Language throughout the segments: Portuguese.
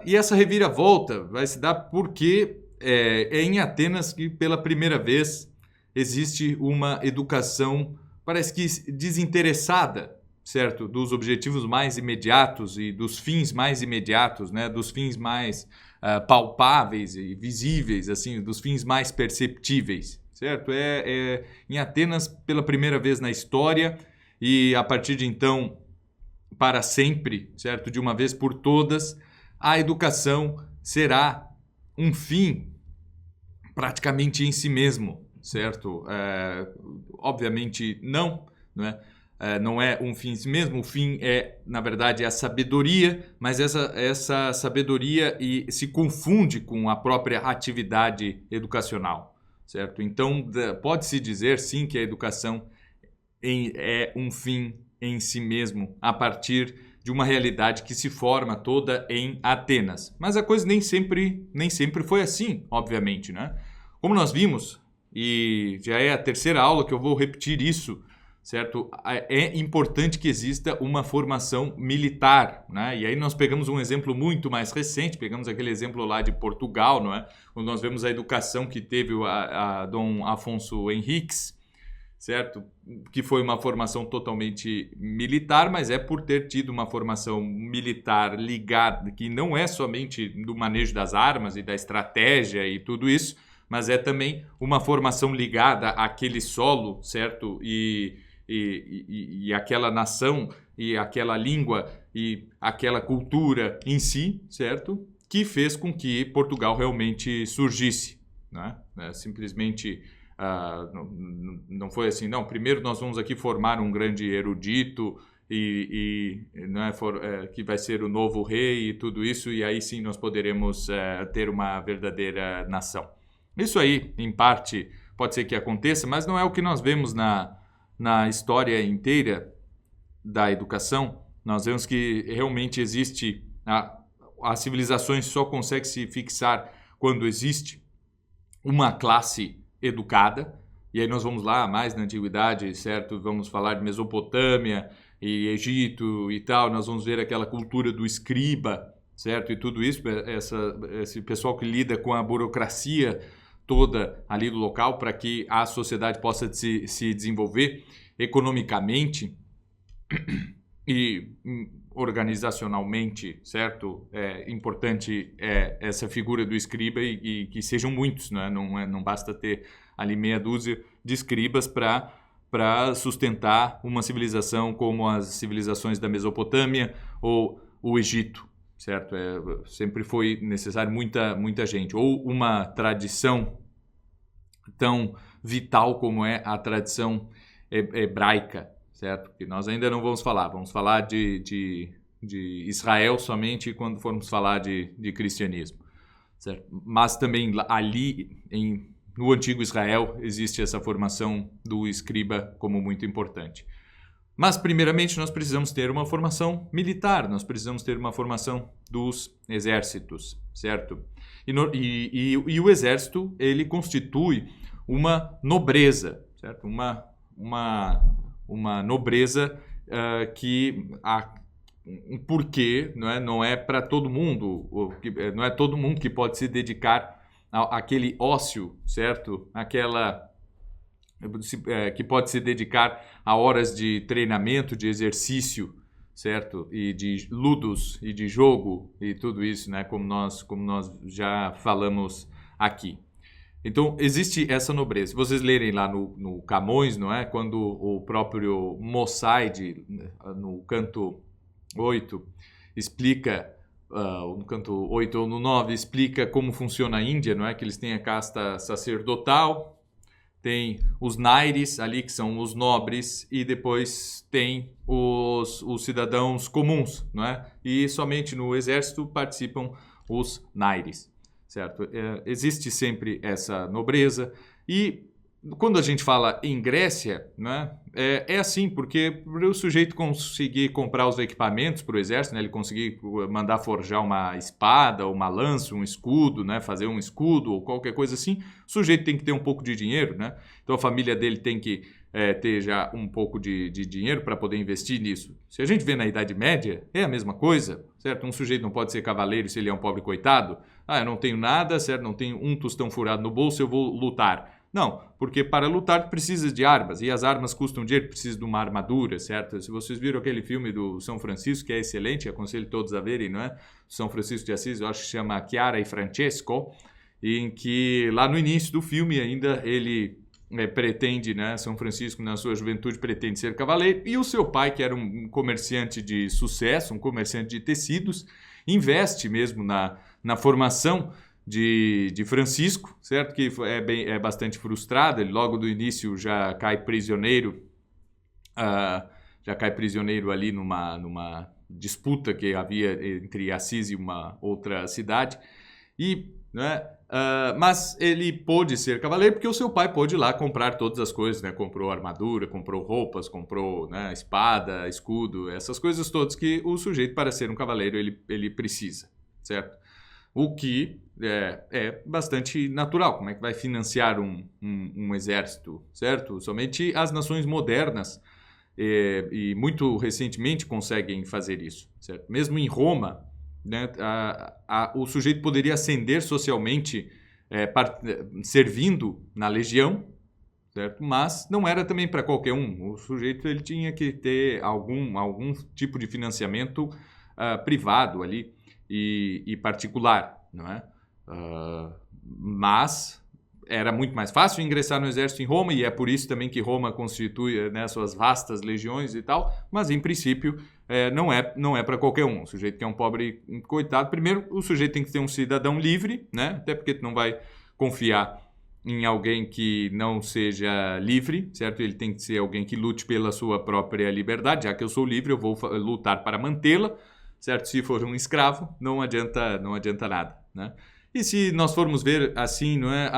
E essa reviravolta vai se dar porque é em Atenas que pela primeira vez existe uma educação, parece que desinteressada, certo? Dos objetivos mais imediatos e dos fins mais imediatos, né? Dos fins mais palpáveis e visíveis, assim, dos fins mais perceptíveis, certo? Em Atenas pela primeira vez na história e a partir de então para sempre, certo? De uma vez por todas, a educação será um fim praticamente em si mesmo, certo? Obviamente não é? Não é um fim em si mesmo, o fim na verdade, a sabedoria, mas essa sabedoria se confunde com a própria atividade educacional, certo? Então, pode-se dizer, sim, que a educação é um fim em si mesmo, a partir de uma realidade que se forma toda em Atenas. Mas a coisa nem sempre foi assim, obviamente, né? Como nós vimos, e já é a terceira aula que eu vou repetir isso, certo? É importante que exista uma formação militar, né? E aí nós pegamos um exemplo muito mais recente, pegamos aquele exemplo lá de Portugal, não é? Quando nós vemos a educação que teve a Dom Afonso Henriques, certo? Que foi uma formação totalmente militar, mas é por ter tido uma formação militar ligada, que não é somente do manejo das armas e da estratégia e tudo isso, mas é também uma formação ligada àquele solo, certo? E aquela nação, e aquela língua, e aquela cultura em si, certo? Que fez com que Portugal realmente surgisse, né? Simplesmente... não foi assim, não, primeiro nós vamos aqui formar um grande erudito que vai ser o novo rei e tudo isso, e aí sim nós poderemos ter uma verdadeira nação. Isso aí, em parte, pode ser que aconteça, mas não é o que nós vemos na história inteira da educação. Nós vemos que realmente existe, as civilizações só conseguem se fixar quando existe uma classe educada, e aí nós vamos lá mais na antiguidade, certo? Vamos falar de Mesopotâmia e Egito e tal, nós vamos ver aquela cultura do escriba, certo? E tudo isso, esse pessoal que lida com a burocracia toda ali do local para que a sociedade possa se desenvolver economicamente e organizacionalmente, certo? É importante essa figura do escriba e que sejam muitos, né? Não basta ter ali meia dúzia de escribas para sustentar uma civilização como as civilizações da Mesopotâmia ou o Egito, certo? Sempre foi necessário muita gente. Ou uma tradição tão vital como é a tradição hebraica, certo? Que nós ainda não vamos falar de Israel somente quando formos falar de cristianismo, certo? Mas também ali no antigo Israel existe essa formação do escriba como muito importante. Mas primeiramente nós precisamos ter uma formação militar, nós precisamos ter uma formação dos exércitos, certo? E o exército, ele constitui uma nobreza, certo? Uma nobreza que um porquê, não é para todo mundo, não é todo mundo que pode se dedicar àquele ócio, certo? Que pode se dedicar a horas de treinamento, de exercício, certo? E de ludos e de jogo e tudo isso, né? Como nós já falamos aqui. Então, existe essa nobreza. Se vocês lerem lá no Camões, não é? Quando o próprio Mosaide, no canto 8, explica, no canto 8 ou no 9, explica como funciona a Índia, não é? Que eles têm a casta sacerdotal, tem os naires ali, que são os nobres, e depois tem os cidadãos comuns, não é? E somente no exército participam os naires. Certo? Existe sempre essa nobreza e quando a gente fala em Grécia, né, é assim, porque para o sujeito conseguir comprar os equipamentos para o exército, né, ele conseguir mandar forjar uma espada, uma lança, um escudo, né, fazer um escudo ou qualquer coisa assim, o sujeito tem que ter um pouco de dinheiro, né? Então a família dele tem que ter já um pouco de dinheiro para poder investir nisso. Se a gente vê na Idade Média, é a mesma coisa, certo? Um sujeito não pode ser cavaleiro se ele é um pobre coitado. Ah, eu não tenho nada, certo? Não tenho um tostão furado no bolso, eu vou lutar. Não, porque para lutar precisa de armas, e as armas custam dinheiro, precisa de uma armadura, certo? Se vocês viram aquele filme do São Francisco, que é excelente, aconselho todos a verem, não é? São Francisco de Assis, eu acho que se chama Chiara e Francesco, em que lá no início do filme ainda ele pretende, né, São Francisco na sua juventude pretende ser cavaleiro, e o seu pai, que era um comerciante de sucesso, um comerciante de tecidos, investe mesmo na formação de Francisco, certo? Que é bastante frustrado, ele logo do início já cai prisioneiro, ali numa disputa que havia entre Assis e uma outra cidade, né, mas ele pôde ser cavaleiro porque o seu pai pôde ir lá comprar todas as coisas, né? Comprou armadura, comprou roupas, comprou, né, espada, escudo, essas coisas todas que o sujeito, para ser um cavaleiro, ele precisa, certo? O que é bastante natural. Como é que vai financiar um exército, certo? Somente as nações modernas e muito recentemente conseguem fazer isso, certo? Mesmo em Roma, né, o sujeito poderia ascender socialmente servindo na legião, certo? Mas não era também para qualquer um. O sujeito ele tinha que ter algum tipo de financiamento privado ali e particular, não é? Mas era muito mais fácil ingressar no exército em Roma, e é por isso também que Roma constitui, né, suas vastas legiões e tal, mas em princípio não é para qualquer um. O sujeito que é um pobre coitado, primeiro o sujeito tem que ser um cidadão livre, né? Até porque tu não vai confiar em alguém que não seja livre, certo? Ele tem que ser alguém que lute pela sua própria liberdade. Já que eu sou livre, eu vou lutar para mantê-la, certo? Se for um escravo, não adianta nada, né? E se nós formos ver assim, não é,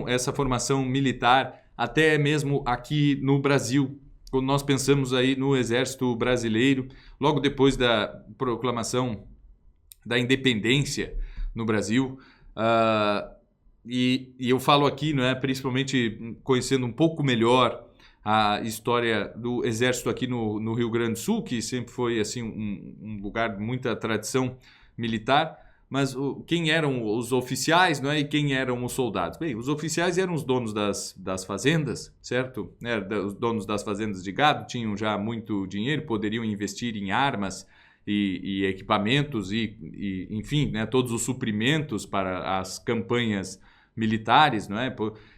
essa formação militar, até mesmo aqui no Brasil, quando nós pensamos aí no Exército Brasileiro, logo depois da proclamação da independência no Brasil, e eu falo aqui, não é, principalmente conhecendo um pouco melhor a história do Exército aqui no Rio Grande do Sul, que sempre foi assim um lugar de muita tradição militar. Mas quem eram os oficiais, não é? E quem eram os soldados? Bem, os oficiais eram os donos das fazendas, certo? Os donos das fazendas de gado tinham já muito dinheiro, poderiam investir em armas e equipamentos enfim, né, todos os suprimentos para as campanhas militares, não é?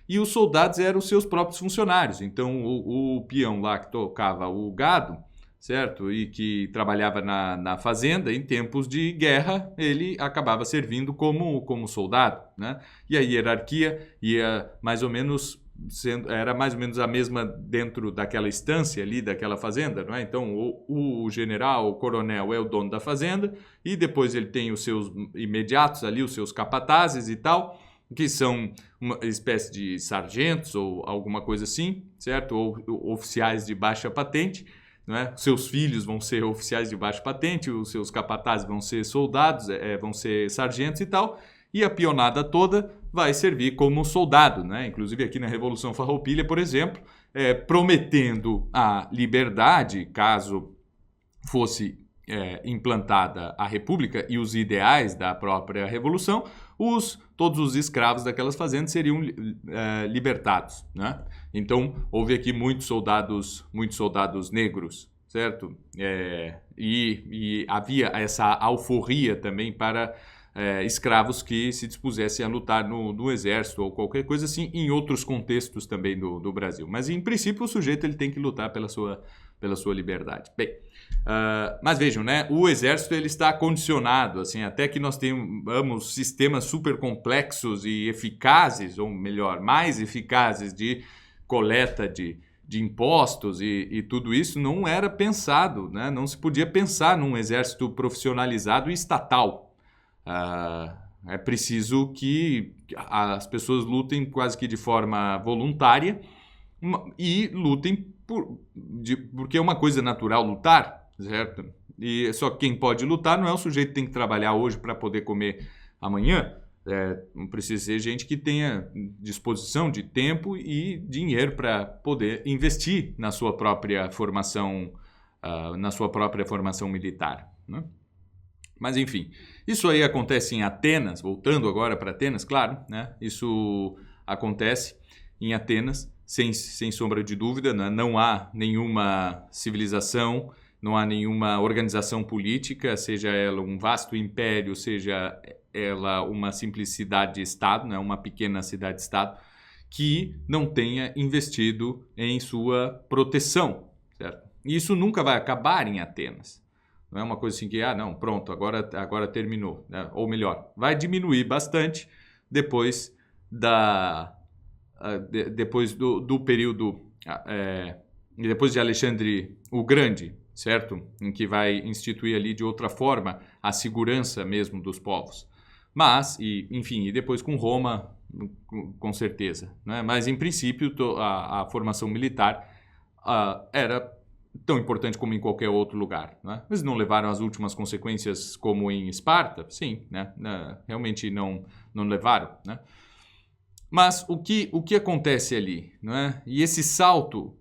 E os soldados eram os seus próprios funcionários. Então, o peão lá que tocava o gado, certo? E que trabalhava na fazenda, em tempos de guerra, ele acabava servindo como soldado, né? E a hierarquia ia mais ou menos era mais ou menos a mesma dentro daquela estância ali, daquela fazenda, não é? Então, o general, o coronel é o dono da fazenda, e depois ele tem os seus imediatos ali, os seus capatazes e tal, que são uma espécie de sargentos ou alguma coisa assim, certo? Ou oficiais de baixa patente, não é? Seus filhos vão ser oficiais de baixa patente, os seus capatazes vão ser soldados, vão ser sargentos e tal, e a peonada toda vai servir como soldado, né? Inclusive aqui na Revolução Farroupilha, por exemplo, prometendo a liberdade, caso fosse implantada a República e os ideais da própria Revolução, todos os escravos daquelas fazendas seriam libertados, né? Então, houve aqui muitos soldados negros, certo? E havia essa alforria também para escravos que se dispusessem a lutar no exército ou qualquer coisa assim, em outros contextos também do Brasil. Mas, em princípio, o sujeito ele tem que lutar pela sua liberdade. Bem, mas vejam, né? O exército ele está condicionado, assim, até que nós tenhamos sistemas super complexos e eficazes, ou melhor, mais eficazes de coleta de impostos e tudo isso não era pensado, né? Não se podia pensar num exército profissionalizado e estatal. É preciso que as pessoas lutem quase que de forma voluntária e lutem porque é uma coisa natural lutar, certo? E só que quem pode lutar não é o sujeito que tem que trabalhar hoje para poder comer amanhã. Não precisa ser gente que tenha disposição de tempo e dinheiro para poder investir na sua própria formação, militar, né? Mas enfim, isso aí acontece em Atenas, voltando agora para Atenas, claro, né? Isso acontece em Atenas, sem sombra de dúvida, né? Não há nenhuma civilização, não há nenhuma organização política, seja ela um vasto império, seja ela uma simples cidade-estado, né? Uma pequena cidade-estado, que não tenha investido em sua proteção, certo? E isso nunca vai acabar em Atenas. Não é uma coisa assim que, não, pronto, agora terminou, né? Ou melhor, vai diminuir bastante depois depois do período, depois de Alexandre o Grande, certo? Em que vai instituir ali de outra forma a segurança mesmo dos povos. Mas, enfim, e depois com Roma, com certeza, né? Mas, em princípio, a formação militar era tão importante como em qualquer outro lugar, né? Mas não levaram as últimas consequências como em Esparta? Sim, né? Realmente não levaram, né? Mas o que acontece ali, né? E esse salto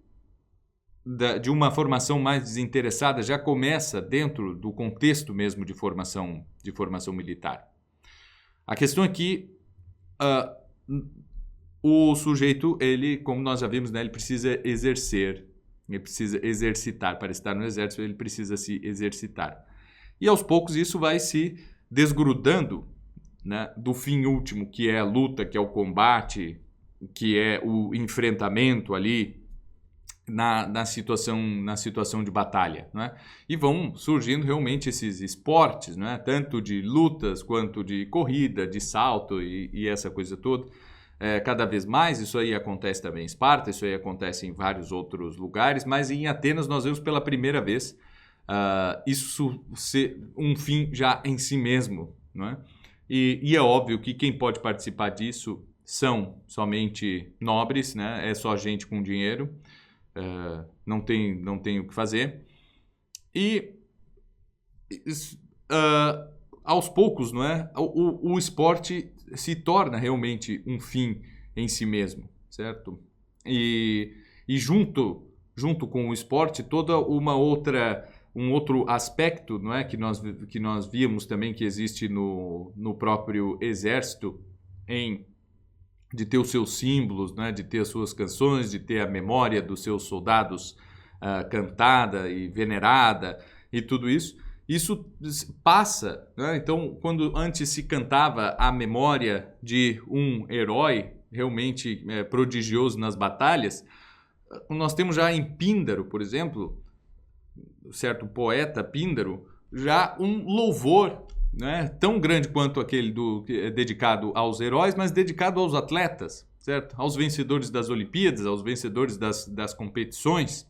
de uma formação mais desinteressada já começa dentro do contexto mesmo de formação militar. A questão é que o sujeito, ele, como nós já vimos, né, ele precisa exercitar. Para estar no exército, ele precisa se exercitar. E aos poucos isso vai se desgrudando, né, do fim último, que é a luta, que é o combate, que é o enfrentamento ali na situação de batalha, né? E vão surgindo realmente esses esportes, né? Tanto de lutas quanto de corrida, de salto e essa coisa toda. Cada vez mais isso aí acontece também em Esparta, isso aí acontece em vários outros lugares, mas em Atenas nós vemos pela primeira vez isso ser um fim já em si mesmo, né? E é óbvio que quem pode participar disso são somente nobres, né? É só gente com dinheiro. Não tem o que fazer. E aos poucos, não é? O esporte se torna realmente um fim em si mesmo, certo? E junto com o esporte, toda um outro aspecto, não é? que nós víamos também que existe no próprio exército, de ter os seus símbolos, né? De ter as suas canções, de ter a memória dos seus soldados cantada e venerada e tudo isso. Isso passa, né? Então, quando antes se cantava a memória de um herói realmente prodigioso nas batalhas, nós temos já em Píndaro, por exemplo, certo poeta Píndaro, já um louvor, né, tão grande quanto aquele dedicado aos heróis, mas dedicado aos atletas, certo? Aos vencedores das Olimpíadas, aos vencedores das competições,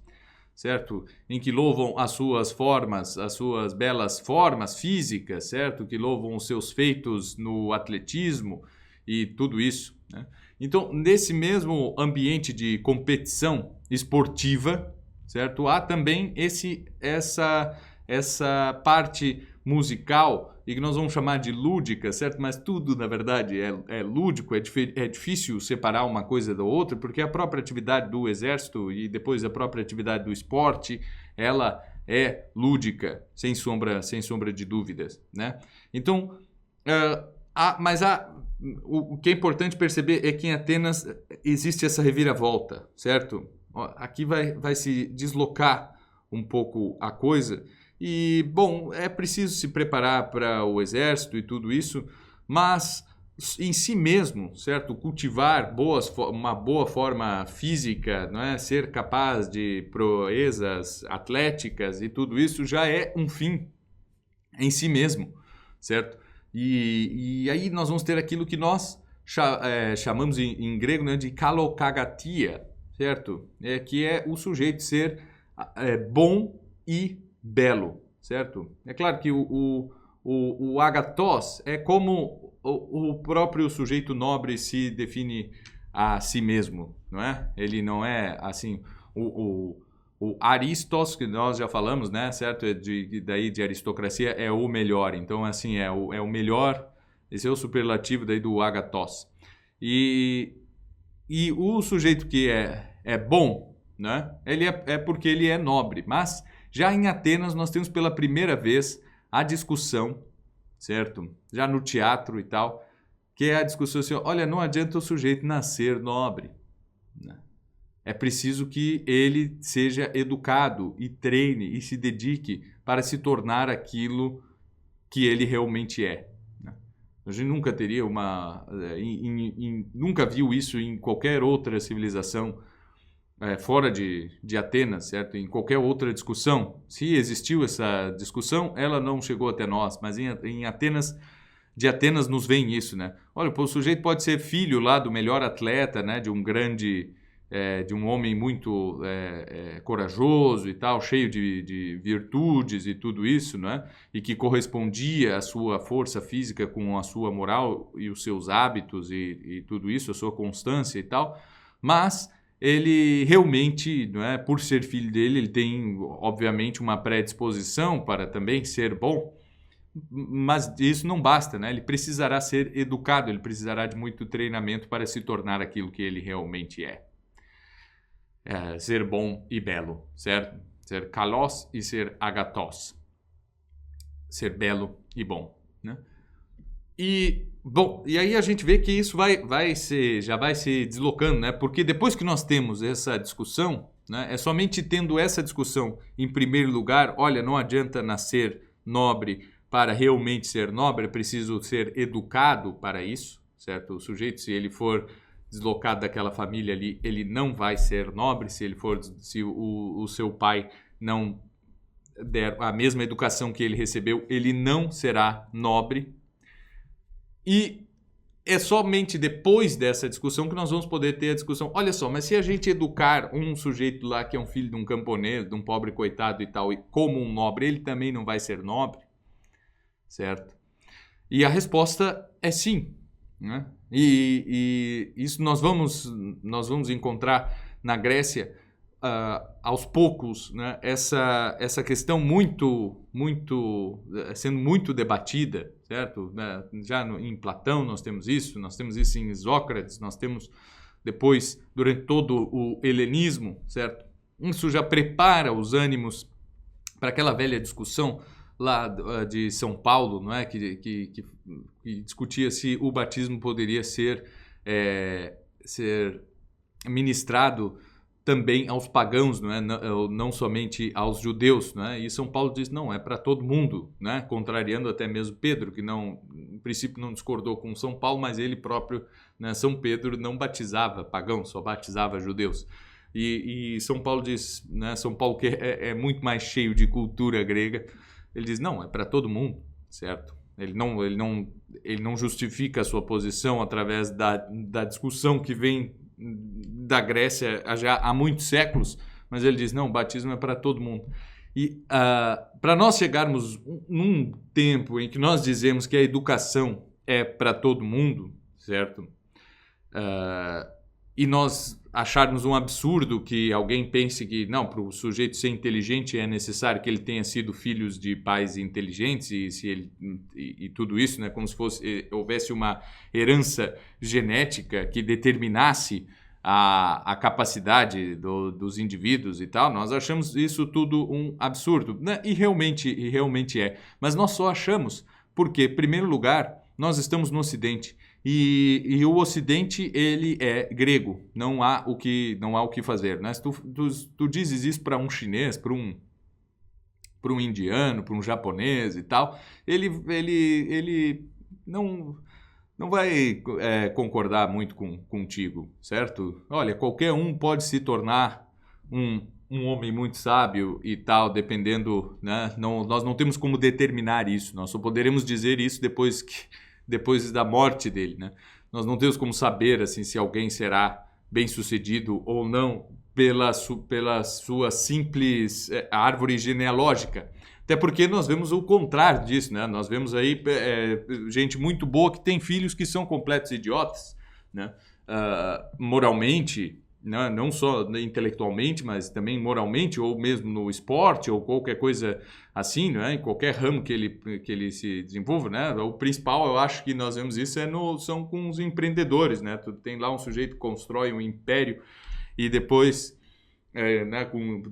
certo? Em que louvam as suas formas, as suas belas formas físicas, certo? Que louvam os seus feitos no atletismo e tudo isso, né? Então, nesse mesmo ambiente de competição esportiva, certo? Há também essa parte musical, e que nós vamos chamar de lúdica, certo? Mas tudo, na verdade, é lúdico, é difícil separar uma coisa da outra, porque a própria atividade do exército e depois a própria atividade do esporte, ela é lúdica, sem sombra de dúvidas, né? Então, o que é importante perceber é que em Atenas existe essa reviravolta, certo? Aqui vai se deslocar um pouco a coisa. E, bom, é preciso se preparar para o exército e tudo isso, mas em si mesmo, certo? Cultivar uma boa forma física, não é? Ser capaz de proezas atléticas e tudo isso já é um fim em si mesmo, certo? E aí nós vamos ter aquilo que nós chamamos em grego, né, de kalokagatia, certo? Que é o sujeito ser bom e belo, certo? É claro que o o agathos é como o próprio sujeito nobre se define a si mesmo, não é? Ele não é assim o aristos, que nós já falamos, né, certo? Daí de aristocracia é o melhor. Então, assim, é o melhor, esse é o superlativo daí do agathos. E o sujeito que é bom, né, ele é porque ele é nobre. Mas já em Atenas nós temos pela primeira vez a discussão, certo? Já no teatro e tal, que é a discussão assim, olha, não adianta o sujeito nascer nobre, né? É preciso que ele seja educado e treine e se dedique para se tornar aquilo que ele realmente é, né? A gente nunca teria nunca viu isso em qualquer outra civilização fora de Atenas, certo? Em qualquer outra discussão. Se existiu essa discussão, ela não chegou até nós, mas em Atenas, de Atenas nos vem isso, né? Olha, o sujeito pode ser filho lá do melhor atleta, né? De um homem muito corajoso e tal, cheio de virtudes e tudo isso, né? E que correspondia à sua força física com a sua moral e os seus hábitos e tudo isso, a sua constância e tal. Mas ele realmente, não é, por ser filho dele, ele tem, obviamente, uma predisposição para também ser bom, mas isso não basta, né? Ele precisará ser educado, ele precisará de muito treinamento para se tornar aquilo que ele realmente é. Ser bom e belo, certo? Ser kalos e ser agathos. Ser belo e bom, né? E, bom, e aí a gente vê que isso já vai se deslocando, né? Porque depois que nós temos essa discussão, né? É somente tendo essa discussão em primeiro lugar, olha, não adianta nascer nobre para realmente ser nobre, é preciso ser educado para isso, certo? O sujeito, se ele for deslocado daquela família ali, ele não vai ser nobre, se o seu pai não der a mesma educação que ele recebeu, ele não será nobre. E é somente depois dessa discussão que nós vamos poder ter a discussão. Olha só, mas se a gente educar um sujeito lá que é um filho de um camponês, de um pobre coitado e tal, e como um nobre, ele também não vai ser nobre, certo? E a resposta é sim, né? E isso nós vamos encontrar na Grécia aos poucos, né? Essa questão sendo muito debatida, certo? Já em Platão nós temos isso em Isócrates, nós temos depois, durante todo o helenismo, certo? Isso já prepara os ânimos para aquela velha discussão lá de São Paulo, não é? Que discutia se o batismo poderia ser ministrado também aos pagãos, não é? Não somente aos judeus, não é? E São Paulo diz, não, é para todo mundo, né? Contrariando até mesmo Pedro, que não, em princípio não discordou com São Paulo, mas ele próprio, né, São Pedro, não batizava pagãos, só batizava judeus. E São Paulo diz, né, São Paulo que é muito mais cheio de cultura grega, ele diz, não, é para todo mundo, certo? Ele não justifica a sua posição através da discussão que vem da Grécia já há muitos séculos, mas ele diz, não, o batismo é para todo mundo. E para nós chegarmos num tempo em que nós dizemos que a educação é para todo mundo, certo? E nós acharmos um absurdo que alguém pense que, não, para o sujeito ser inteligente é necessário que ele tenha sido filho de pais inteligentes e tudo isso, né, como se houvesse uma herança genética que determinasse a capacidade dos indivíduos e tal. Nós achamos isso tudo um absurdo, né? E realmente é. Mas nós só achamos porque, em primeiro lugar, nós estamos no Ocidente. E o Ocidente, ele é grego, não há o que fazer, né? Se tu dizes isso para um chinês, para um indiano, para um japonês e tal, ele não vai concordar muito contigo, certo? Olha, qualquer um pode se tornar um homem muito sábio e tal, dependendo, né? Nós não temos como determinar isso, nós só poderemos dizer isso depois da morte dele, né? Nós não temos como saber assim, se alguém será bem-sucedido ou não pela sua simples árvore genealógica. Até porque nós vemos o contrário disso, né? Nós vemos aí gente muito boa que tem filhos que são completos idiotas, né? Moralmente, né? Não só intelectualmente, mas também moralmente, ou mesmo no esporte, ou qualquer coisa assim, né? Em qualquer ramo que ele se desenvolva, né? O principal, eu acho que nós vemos isso, são com os empreendedores, né? Tu tem lá um sujeito que constrói um império e depois... né, com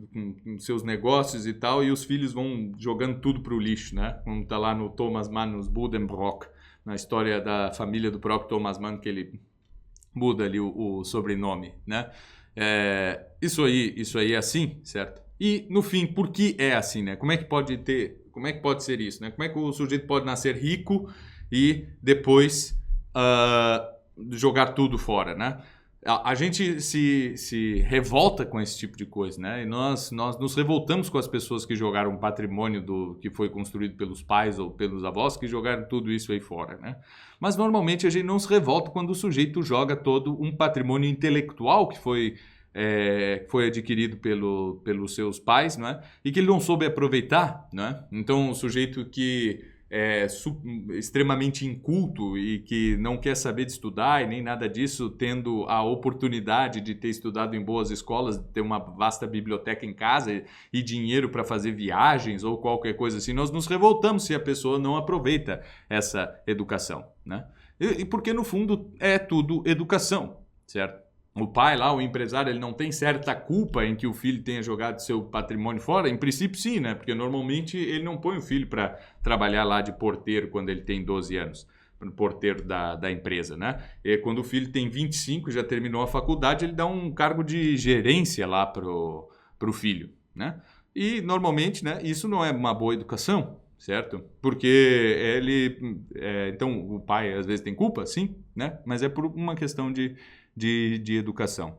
seus negócios e tal, e os filhos vão jogando tudo para o lixo, né? Como está lá no Thomas Mann, nos Buddenbrock, na história da família do próprio Thomas Mann, que ele muda ali o sobrenome, né? Isso aí é assim, certo? E, no fim, por que é assim, né? Como é que pode ser isso, né? Como é que o sujeito pode nascer rico e depois jogar tudo fora, né? A gente se revolta com esse tipo de coisa, né? E nós nos revoltamos com as pessoas que jogaram um patrimônio que foi construído pelos pais ou pelos avós, que jogaram tudo isso aí fora, né? Mas normalmente a gente não se revolta quando o sujeito joga todo um patrimônio intelectual que foi adquirido pelos seus pais, não é? E que ele não soube aproveitar, não é? Então o sujeito que extremamente inculto e que não quer saber de estudar e nem nada disso, tendo a oportunidade de ter estudado em boas escolas, ter uma vasta biblioteca em casa e dinheiro para fazer viagens ou qualquer coisa assim, nós nos revoltamos se a pessoa não aproveita essa educação, né? E porque no fundo é tudo educação, certo? O pai lá, o empresário, ele não tem certa culpa em que o filho tenha jogado seu patrimônio fora? Em princípio, sim, né? Porque normalmente ele não põe o filho para trabalhar lá de porteiro quando ele tem 12 anos, porteiro da empresa, né? E quando o filho tem 25, já terminou a faculdade, ele dá um cargo de gerência lá pro filho, né? E normalmente, né, isso não é uma boa educação, certo? Porque então o pai às vezes tem culpa, sim, né? Mas é por uma questão de educação.